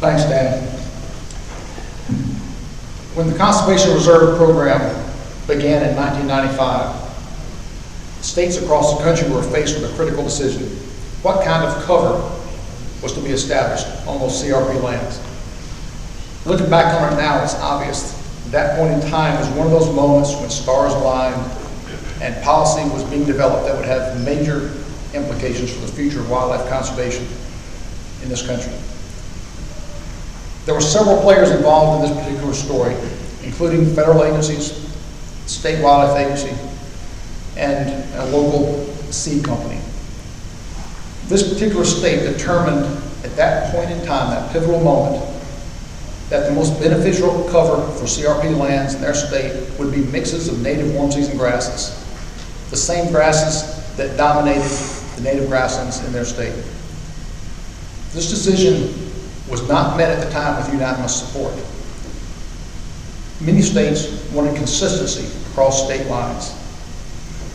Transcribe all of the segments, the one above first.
Thanks, Dan. When the Conservation Reserve Program began in 1995, states across the country were faced with a critical decision. What kind of cover was to be established on those CRP lands? Looking back on it now, it's obvious that point in time was one of those moments when stars aligned and policy was being developed that would have major implications for the future of wildlife conservation in this country. There were several players involved in this particular story, including federal agencies, state wildlife agency, and a local seed company. This particular state determined at that point in time, that pivotal moment, that the most beneficial cover for CRP lands in their state would be mixes of native warm season grasses, the same grasses that dominated the native grasslands in their state. This decision was not met at the time with unanimous support. Many states wanted consistency across state lines.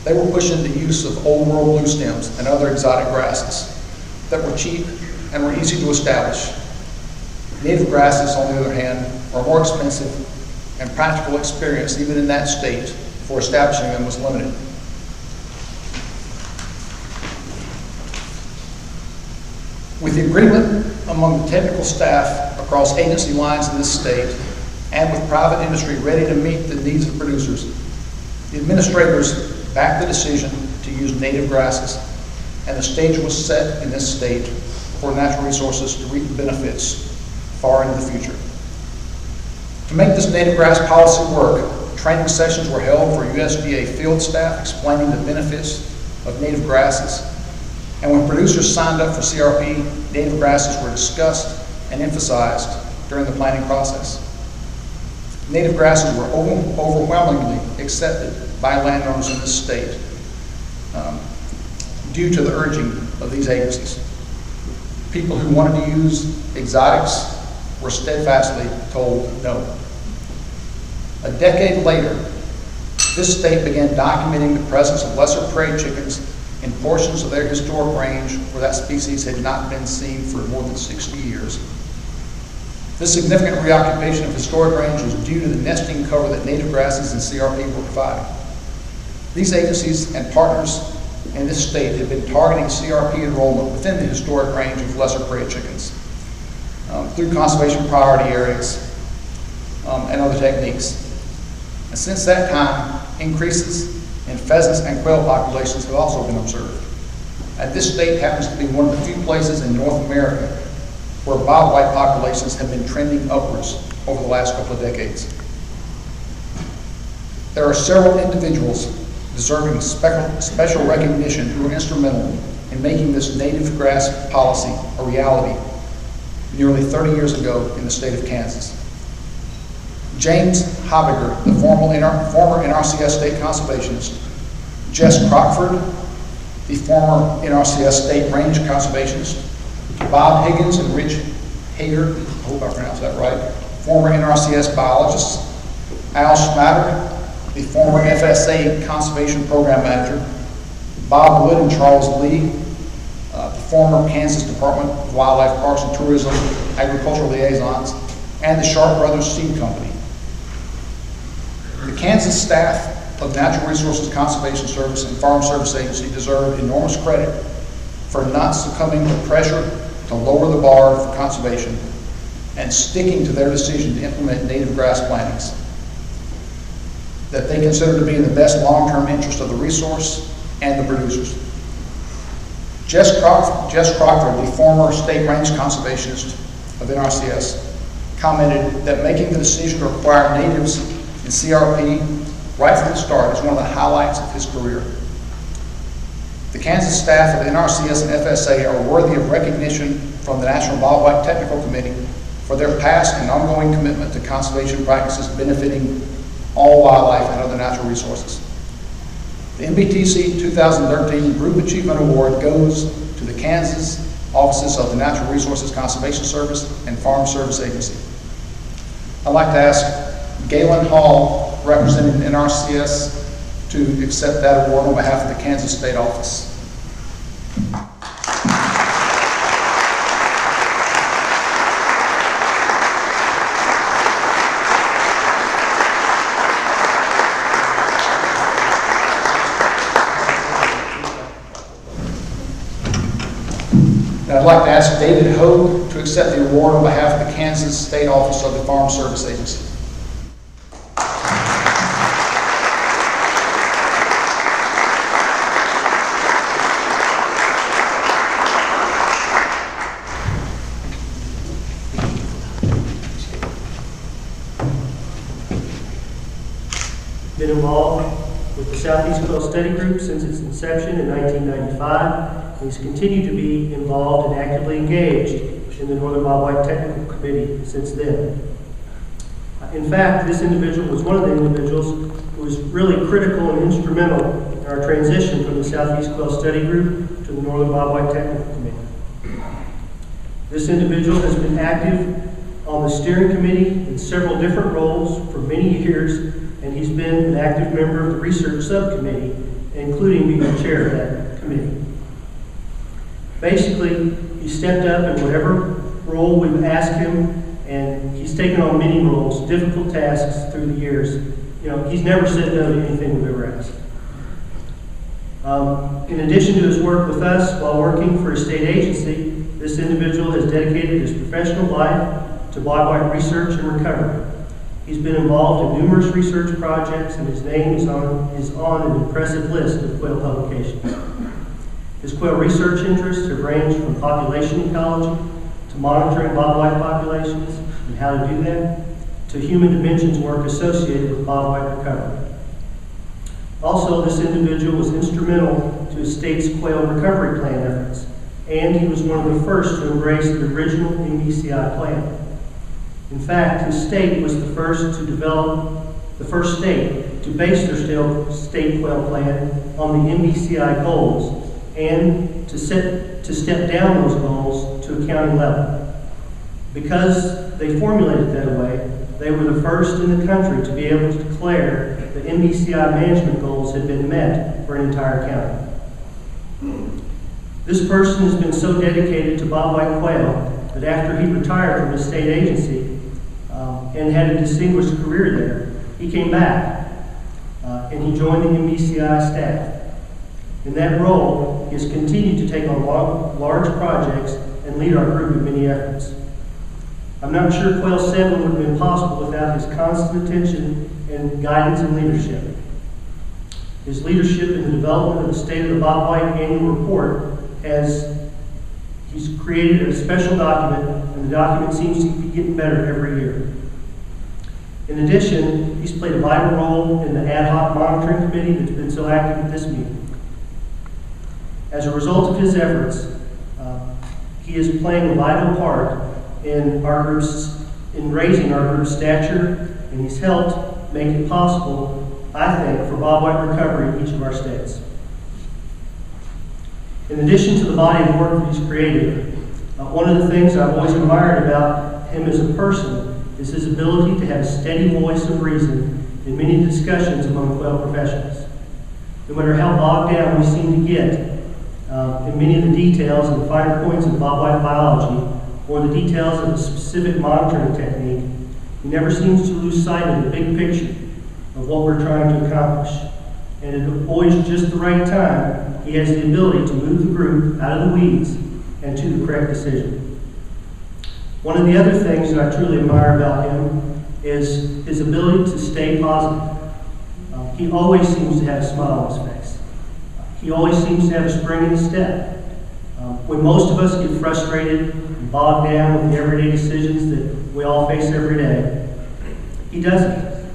They were pushing the use of old world blue stems and other exotic grasses that were cheap and were easy to establish. Native grasses, on the other hand, are more expensive, and practical experience, even in that state, for establishing them was limited. With the agreement among the technical staff across agency lines in this state, and with private industry ready to meet the needs of producers, the administrators backed the decision to use native grasses, and the stage was set in this state for natural resources to reap the benefits far into the future. To make this native grass policy work, training sessions were held for USDA field staff explaining the benefits of native grasses. And when producers signed up for CRP, native grasses were discussed and emphasized during the planning process. Native grasses were overwhelmingly accepted by landowners in this state due to the urging of these agencies. People who wanted to use exotics were steadfastly told no. A decade later, this state began documenting the presence of lesser prairie chickens in portions of their historic range where that species had not been seen for more than 60 years. This significant reoccupation of historic range was due to the nesting cover that native grasses and CRP were providing. These agencies and partners in this state had been targeting CRP enrollment within the historic range of lesser prairie chickens through conservation priority areas and other techniques. And since that time, increases in pheasants and quail populations have also been observed. And this state happens to be one of the few places in North America where bobwhite populations have been trending upwards over the last couple of decades. There are several individuals deserving special recognition who were instrumental in making this native grass policy a reality nearly 30 years ago in the state of Kansas. James Habiger, the former NRCS state conservationist, Jess Crockford, the former NRCS state range conservationist, Bob Higgins and Rich Hager, I hope I pronounced that right, former NRCS biologists, Al Schmatter, the former FSA conservation program manager, Bob Wood and Charles Lee, the former Kansas Department of Wildlife, Parks and Tourism agricultural liaisons, and the Sharp Brothers Seed Company. The Kansas staff of Natural Resources Conservation Service and Farm Service Agency deserve enormous credit for not succumbing to pressure to lower the bar for conservation and sticking to their decision to implement native grass plantings that they consider to be in the best long-term interest of the resource and the producers. Jess Crockford, the former state range conservationist of NRCS, commented that making the decision to require natives in CRP right from the start is one of the highlights of his career. The Kansas staff of NRCS and FSA are worthy of recognition from the National Bobwhite Technical Committee for their past and ongoing commitment to conservation practices benefiting all wildlife and other natural resources. The NBTC 2013 Group Achievement Award goes to the Kansas offices of the Natural Resources Conservation Service and Farm Service Agency. I'd like to ask Galen Hall, representing NRCS, to accept that award on behalf of the Kansas State Office. And I'd like to ask David Hogue to accept the award on behalf of the Kansas State Office of the Farm Service Agency. Been involved with the Southeast Quail Study Group since its inception in 1995. And he's continued to be involved and actively engaged in the Northern Bobwhite Technical Committee since then. In fact, this individual was one of the individuals who was really critical and instrumental in our transition from the Southeast Quail Study Group to the Northern Bobwhite Technical Committee. This individual has been active on the steering committee in several different roles for many years, and he's been an active member of the research subcommittee, including being the chair of that committee. Basically, he stepped up in whatever role we've asked him, and he's taken on many roles, difficult tasks through the years. You know, he's never said no to anything we've ever asked. In addition to his work with us while working for a state agency, this individual has dedicated his professional life to bobwhite research and recovery. He's been involved in numerous research projects, and his name is on an impressive list of quail publications. His quail research interests have ranged from population ecology to monitoring bobwhite populations and how to do that, to human dimensions work associated with bobwhite recovery. Also, this individual was instrumental to his state's quail recovery plan efforts, and he was one of the first to embrace the original NBCI plan. In fact, his state was the first state to base their state quail plan on the NBCI goals and to step down those goals to a county level. Because they formulated that way, they were the first in the country to be able to declare that NBCI management goals had been met for an entire county. This person has been so dedicated to bobwhite quail that after he retired from his state agency and had a distinguished career there, he came back and he joined the NBCI staff. In that role, he has continued to take on large projects and lead our group in many efforts. I'm not sure Quail 7 would have been possible without his constant attention and guidance and leadership. His leadership in the development of the State of the Bobwhite Annual Report he's created a special document, and the document seems to be getting better every year. In addition, he's played a vital role in the ad hoc monitoring committee that's been so active at this meeting. As a result of his efforts, he is playing a vital part in raising our group's stature, and he's helped make it possible, I think, for bobwhite recovery in each of our states. In addition to the body of work that he's created, one of the things I've always admired about him as a person is his ability to have a steady voice of reason in many discussions among quail professionals. No matter how bogged down we seem to get in many of the details and finer points of bobwhite biology or the details of a specific monitoring technique, he never seems to lose sight of the big picture of what we're trying to accomplish. And at always just the right time, he has the ability to move the group out of the weeds and to the correct decision. One of the other things that I truly admire about him is his ability to stay positive. He always seems to have a smile on his face. He always seems to have a spring in his step. When most of us get frustrated and bogged down with the everyday decisions that we all face every day, he doesn't.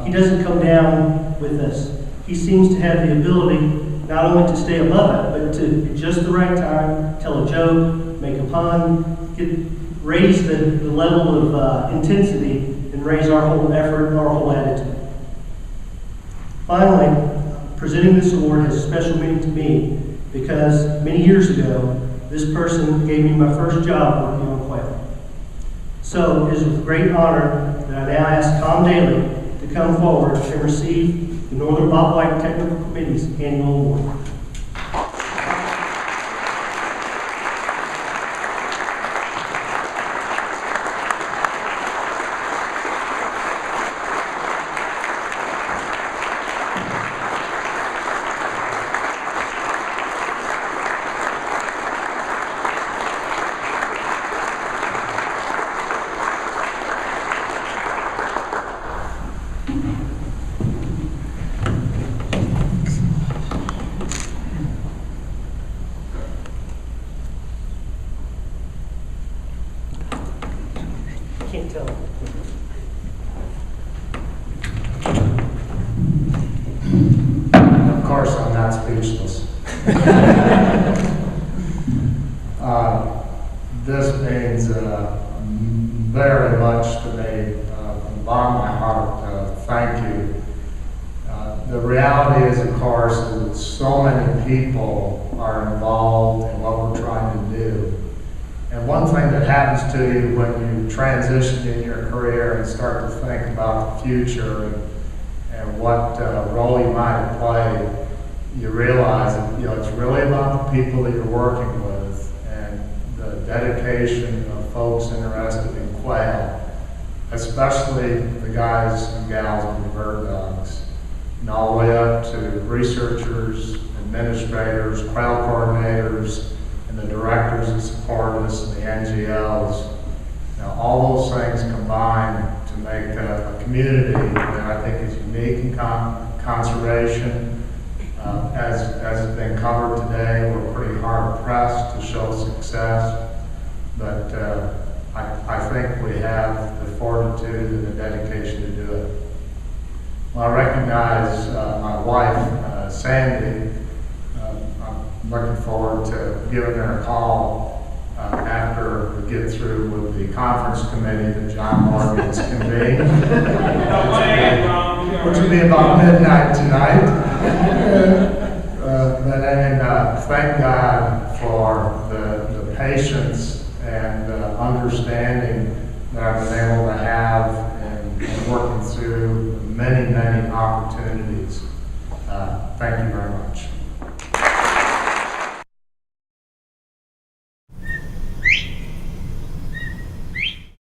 He doesn't come down with us. He seems to have the ability not only to stay above it, but to, at just the right time, tell a joke, make a pun, raise the level of intensity, and raise our whole effort and our whole attitude. Finally, presenting this award has a special meaning to me because many years ago, this person gave me my first job working on quail. So it is with great honor that I now ask Tom Daly to come forward and receive the Northern Bobwhite Technical Committee's annual award. can't tell. Of course, I'm not speechless. This means very much to me, from the bottom of my heart. Thank you. The reality is, of course, that so many people are involved in what we're trying to do. And one thing that happens to you when you transition in your career and start to think about the future and what role you might play, you realize that it's really about the people that you're working with and the dedication of folks interested in quail, especially the guys and gals in the bird dogs, and all the way up to researchers, administrators, quail coordinators, and the directors that support us and the NGLs. Now, all those things combine to make a community that I think is unique in conservation. As has been covered today, we're pretty hard pressed to show success, but I think we have the fortitude and the dedication to do it. Well, I recognize my wife, Sandy. I'm looking forward to giving her a call after we get through with the conference committee that John Morgan's convened, which will be about midnight tonight. But thank God for the patience and understanding that I've been able to have in working through many, many opportunities. Thank you very much.